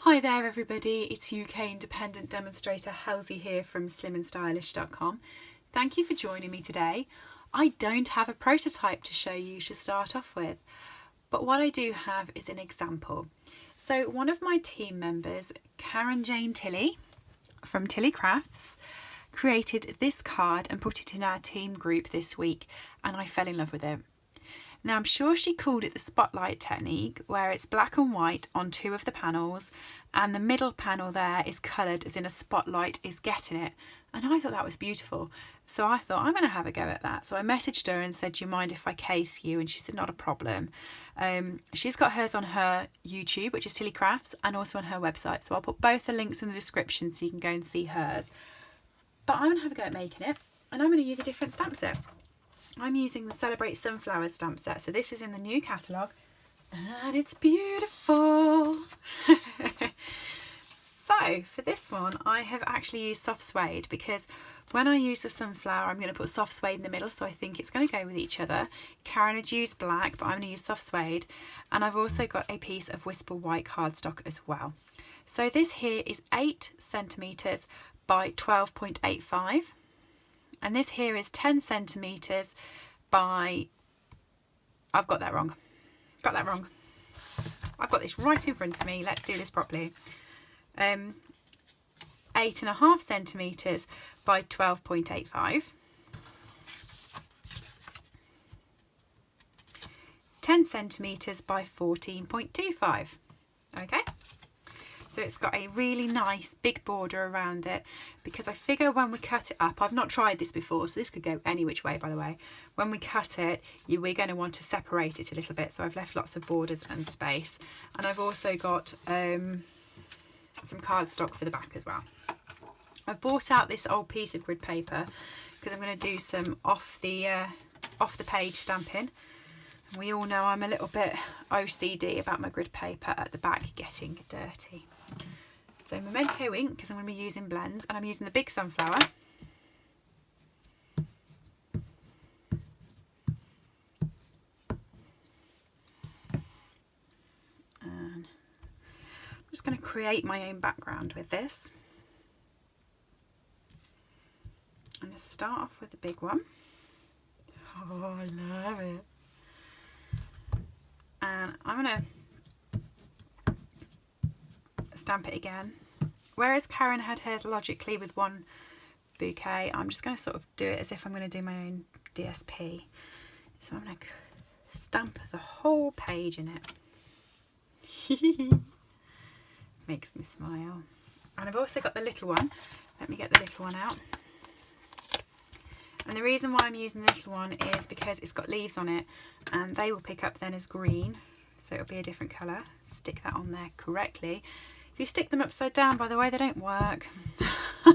Hi there everybody, it's UK independent demonstrator Halsey here from slimandstylish.com. Thank you for joining me today. I don't have a prototype to show you to start off with, but what I do have is an example. So one of my team members, Karen Jane Tilley from TilleyKrafts, created this card and put it in our team group this week, and I fell in love with it. Now I'm sure she called it the spotlight technique, where it's black and white on two of the panels and the middle panel there is coloured as in a spotlight is getting it, and I thought that was beautiful. So I thought I'm going to have a go at that. So I messaged her and said, do you mind if I case you? And she said, not a problem. She's got hers on her YouTube, which is TilleyKrafts, and also on her website. So I'll put both the links in the description so you can go and see hers. But I'm going to have a go at making it, and I'm going to use a different stamp set. I'm using the Celebrate Sunflowers stamp set. So this is in the new catalogue and it's beautiful. So for this one, I have actually used soft suede because when I use the sunflower, I'm going to put soft suede in the middle. So I think it's going to go with each other. Karen had used black, but I'm going to use soft suede. And I've also got a piece of Whisper White cardstock as well. So this here is 8 centimetres by 12.85. And this here is 10 centimetres by, I've got that wrong. I've got this right in front of me. Let's do this properly. 8.5 centimetres by 12.85. 10 centimetres by 14.25. Okay. So it's got a really nice big border around it, because I figure when we cut it up, I've not tried this before, so this could go any which way, by the way. When we cut it, we're going to want to separate it a little bit. So I've left lots of borders and space. And I've also got some cardstock for the back as well. I've bought out this old piece of grid paper because I'm going to do some off the page stamping. We all know I'm a little bit OCD about my grid paper at the back getting dirty. So Memento ink, because I'm going to be using blends, and I'm using the big sunflower. And I'm just going to create my own background with this. I'm going to start off with the big one. Oh, I love it. And I'm going to stamp it again. Whereas Karen had hers logically with one bouquet, I'm just going to sort of do it as if I'm going to do my own DSP. So I'm going to stamp the whole page in it. Makes me smile. And I've also got the little one. Let me get the little one out. And the reason why I'm using the little one is because it's got leaves on it and they will pick up then as green. So it'll be a different colour. Stick that on there correctly. If you stick them upside down, by the way, they don't work. There we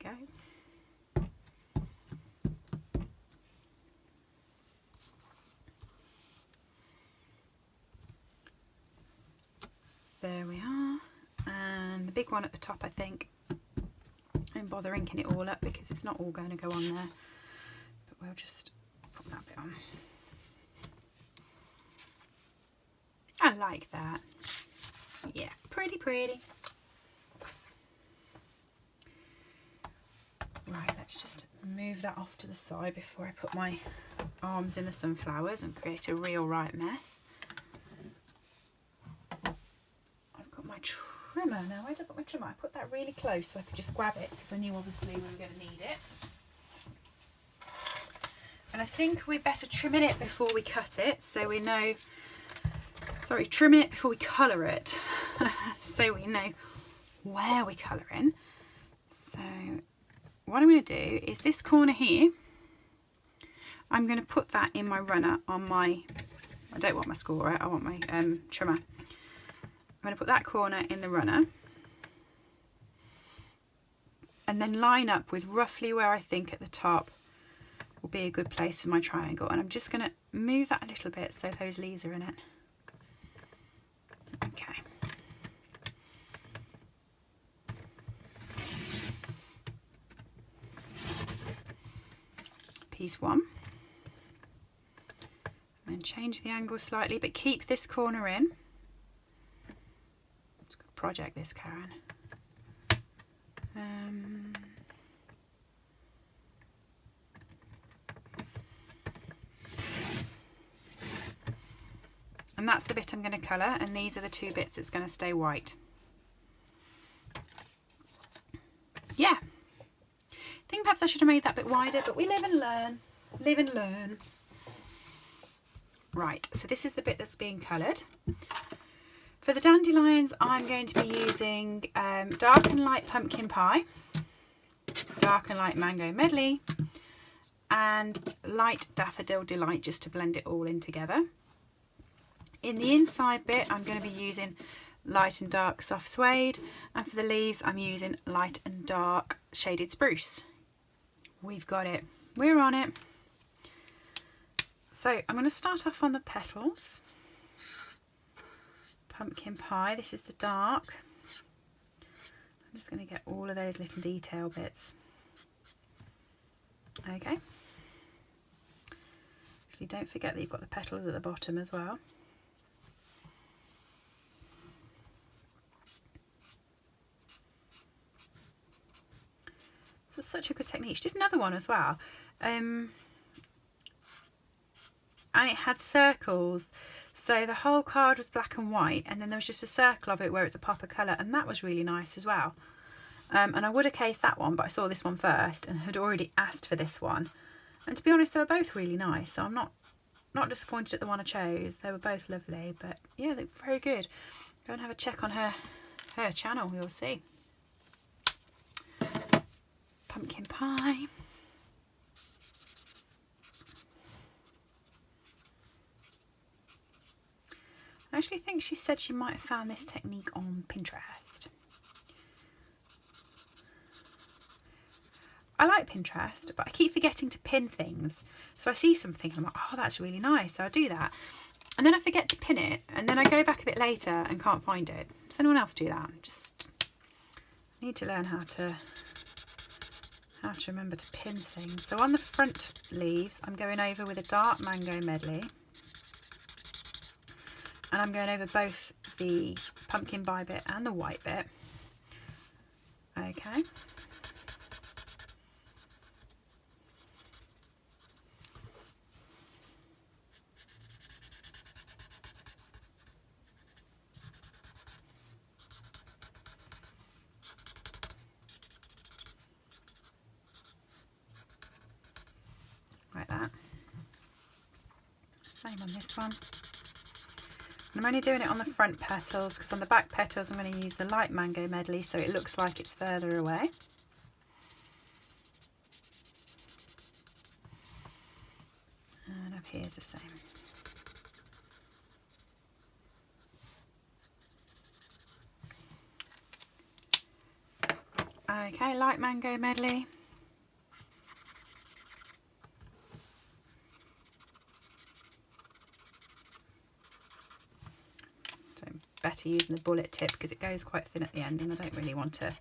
go. There we are. And the big one at the top, I think, I don't bother inking it all up because it's not all going to go on there, but we'll just put that bit on. I like that. Yeah, pretty. Right, let's just move that off to the side before I put my arms in the sunflowers and create a real right mess. I've got my trimmer now. Where did I put my trimmer? I put that really close so I could just grab it because I knew obviously we were going to need it. And I think we're better trimming it before we cut it, so we know, sorry, trimming it before we colour it, so we know where we're colouring. So what I'm going to do is this corner here, I'm going to put that in my runner on my, I don't want my scorer, I want my trimmer. I'm going to put that corner in the runner and then line up with roughly where I think at the top will be a good place for my triangle, and I'm just going to move that a little bit so those leaves are in it. Okay. Piece one. change the angle slightly, but keep this corner in. Let's project this, Karen. And that's the bit I'm going to colour, and these are the two bits that's going to stay white. Yeah, I think perhaps I should have made that bit wider, but we live and learn. Live and learn. Right, so this is the bit that's being coloured. For the dandelions, I'm going to be using dark and light pumpkin pie, dark and light mango medley, and light daffodil delight, just to blend it all in together. In the inside bit, I'm going to be using light and dark soft suede, and for the leaves I'm using light and dark shaded spruce. We've got it. We're on it. So I'm going to start off on the petals. Pumpkin pie, this is the dark. I'm just going to get all of those little detail bits. Okay. Actually, don't forget that you've got the petals at the bottom as well. So it's such a good technique. She did another one as well. And it had circles. So the whole card was black and white, and then there was just a circle of it where it's a pop of colour, and that was really nice as well. And I would have cased that one, but I saw this one first and had already asked for this one. And to be honest, they were both really nice, so I'm not disappointed at the one I chose. They were both lovely, but yeah, they're very good. Go and have a check on her channel, you'll see. Pumpkin pie. I actually think she said she might have found this technique on Pinterest. I like Pinterest, but I keep forgetting to pin things. So I see something and I'm like, oh, that's really nice. So I do that. And then I forget to pin it. And then I go back a bit later and can't find it. Does anyone else do that? Just need to learn how to remember to pin things. So on the front leaves, I'm going over with a dark mango medley. And I'm going over both the pumpkin pie bit and the white bit. Okay. Like that. Same on this one. And I'm only doing it on the front petals, because on the back petals I'm going to use the light mango medley so it looks like it's further away. And up here is the same. Okay, light mango medley. Better using the bullet tip because it goes quite thin at the end and I don't really want to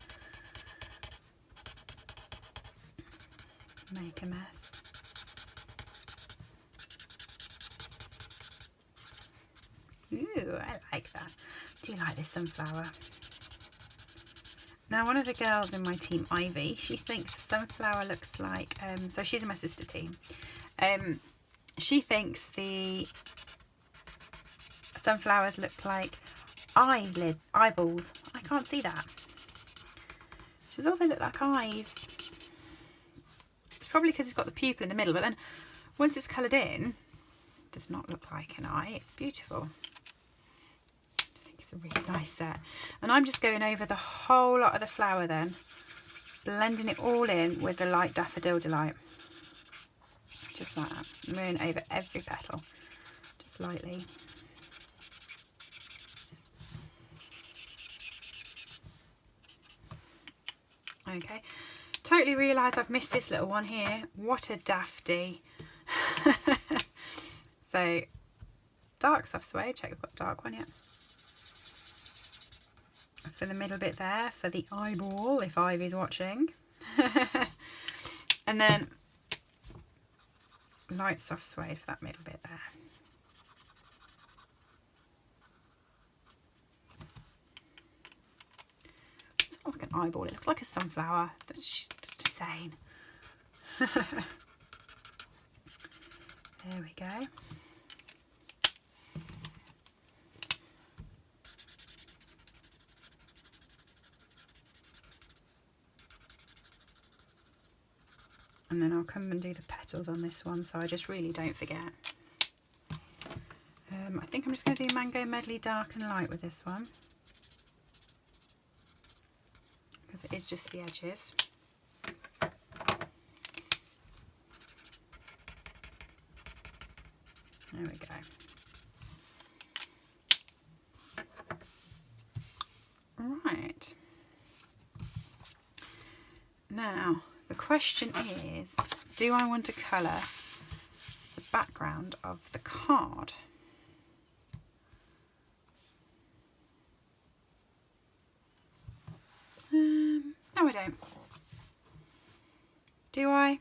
make a mess. Ooh, I like that. I do like this sunflower. Now one of the girls in my team, Ivy, she thinks sunflower looks like, so she's in my sister team, she thinks the sunflowers look like eyeballs. I can't see that. She says, oh, they look like eyes. It's probably because it's got the pupil in the middle, but then once it's coloured in, it does not look like an eye. It's beautiful. I think it's a really nice set. And I'm just going over the whole lot of the flower then, blending it all in with the light daffodil delight. Just like that. I'm going over every petal, just lightly. Okay, totally realise I've missed this little one here. What a dafty. So, dark soft suede. Check we've got the dark one yet. For the middle bit there, for the eyeball, if Ivy's watching. And then light soft suede for that middle bit there. eyeball. It looks like a sunflower. She's just insane. There we go. And then I'll come and do the petals on this one, so I just really don't forget. I think I'm just going to do Mango Medley Dark and Light with this one, because it is just the edges. There we go. Right. Now, the question is, do I want to colour the background of the card? No, I don't. Do I?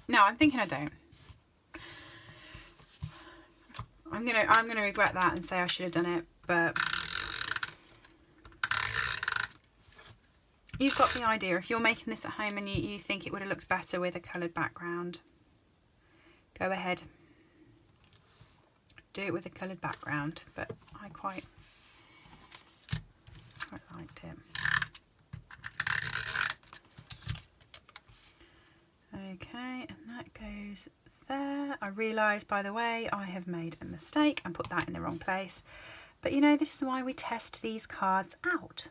No, I'm thinking I don't. I'm gonna regret that and say I should have done it, but you've got the idea. If you're making this at home and you think it would have looked better with a coloured background, go ahead. Do it with a coloured background, but I quite liked it. Okay, and that goes there. I realised, by the way, I have made a mistake and put that in the wrong place. But you know, this is why we test these cards out.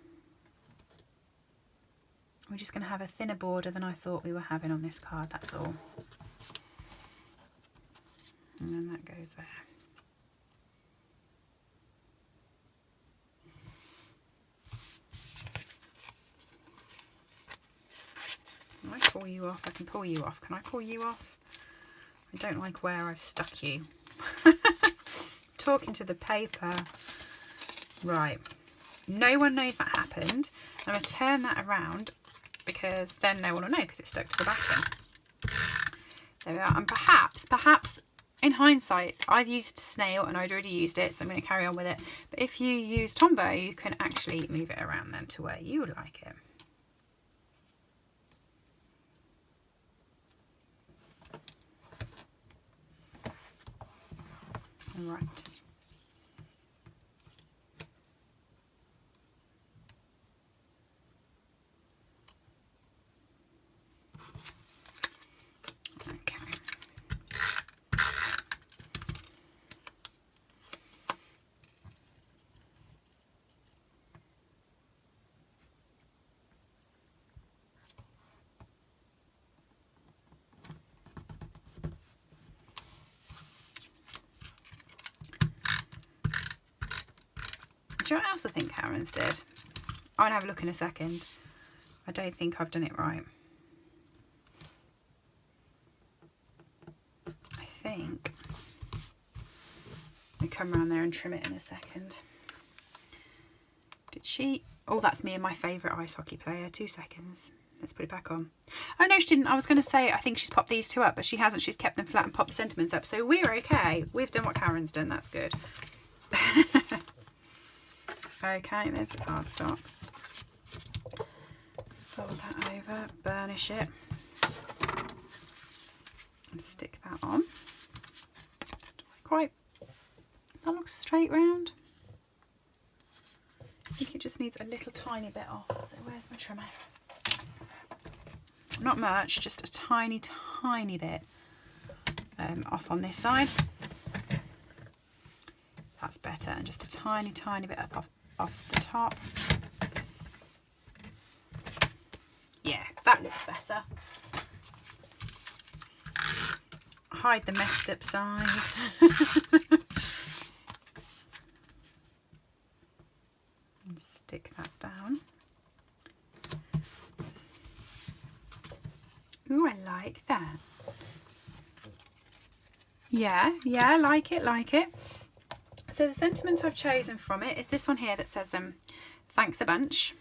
We're just going to have a thinner border than I thought we were having on this card, that's all. And then that goes there. Can I pull you off? I can pull you off. Can I pull you off? I don't like where I've stuck you. Talking to the paper. Right. No one knows that happened. I'm going to turn that around because then no one will know because it's stuck to the backing. There we are. And perhaps in hindsight, I've used snail and I'd already used it, so I'm going to carry on with it. But if you use Tombow, you can actually move it around then to where you would like it. Right. Okay. Do you know what else I think Karen's did? I'll have a look in a second. I don't think I've done it right. I think I'll come around there and trim it in a second. Did she? Oh, that's me and my favourite ice hockey player. 2 seconds. Let's put it back on. Oh no, she didn't. I was going to say I think she's popped these two up, but she hasn't. She's kept them flat and popped the sentiments up. So we're okay. We've done what Karen's done. That's good. Okay, there's the cardstock. Let's fold that over, burnish it, and stick that on. That looks straight round. I think it just needs a little tiny bit off. So where's my trimmer? Not much, just a tiny bit off on this side. That's better, and just a tiny bit up off the top. Yeah, that looks better. Hide the messed up side. And stick that down. Ooh, I like that. Yeah, like it. So the sentiment I've chosen from it is this one here that says, thanks a bunch.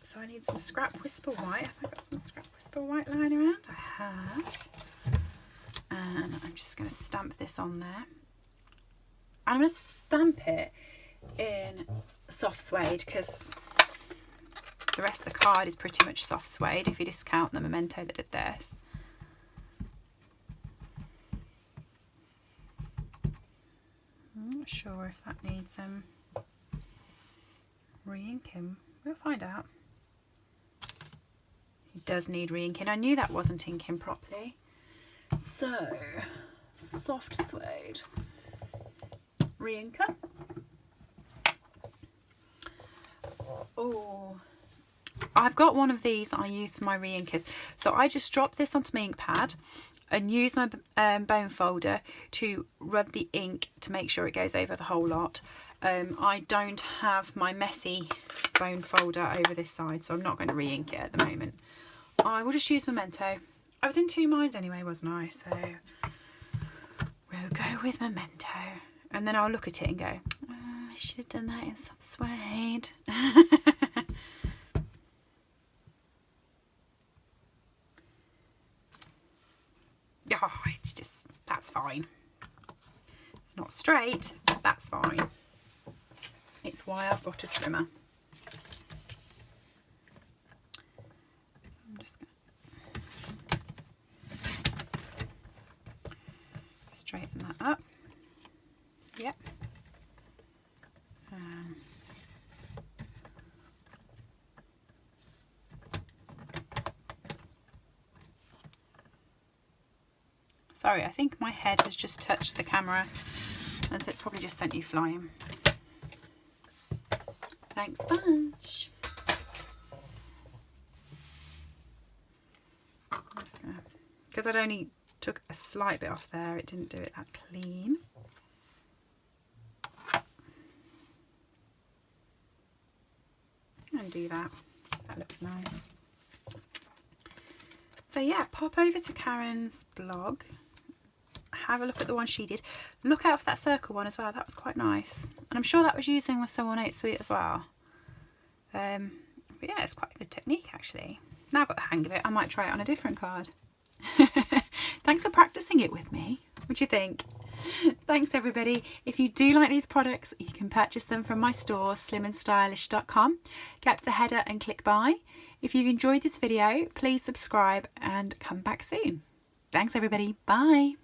So I need some scrap whisper white. Have I got some scrap whisper white lying around? I have. And I'm just going to stamp this on there. I'm going to stamp it in soft suede because the rest of the card is pretty much soft suede if you discount the memento that did this. I'm not sure if that needs re-inking. We'll find out. It does need re-inking. I knew that wasn't inking properly. So, soft suede. Re-inker. Oh, I've got one of these that I use for my re-inkers. So I just drop this onto my ink pad and use my bone folder to rub the ink to make sure it goes over the whole lot. I don't have my messy bone folder over this side, so I'm not going to re-ink it at the moment. I will just use memento. I was in two minds anyway, wasn't I? So we'll go with memento. And then I'll look at it and go, oh, I should have done that in soft suede. Oh, it's just, that's fine. It's not straight, but that's fine. It's why I've got a trimmer. I'm just going to straighten that up. Yep. Sorry, I think my head has just touched the camera, and so it's probably just sent you flying. Thanks bunch. Because I'd only took a slight bit off there, it didn't do it that clean. And do that. That looks nice. So yeah, pop over to Karen's blog. Have a look at the one she did. Look out for that circle one as well. That was quite nice. And I'm sure that was using the Sew Ornate Suite as well. But yeah, it's quite a good technique actually. Now I've got the hang of it, I might try it on a different card. Thanks for practicing it with me. What do you think? Thanks everybody. If you do like these products, you can purchase them from my store, slimandstylish.com. Get to the header and click buy. If you've enjoyed this video, please subscribe and come back soon. Thanks everybody. Bye.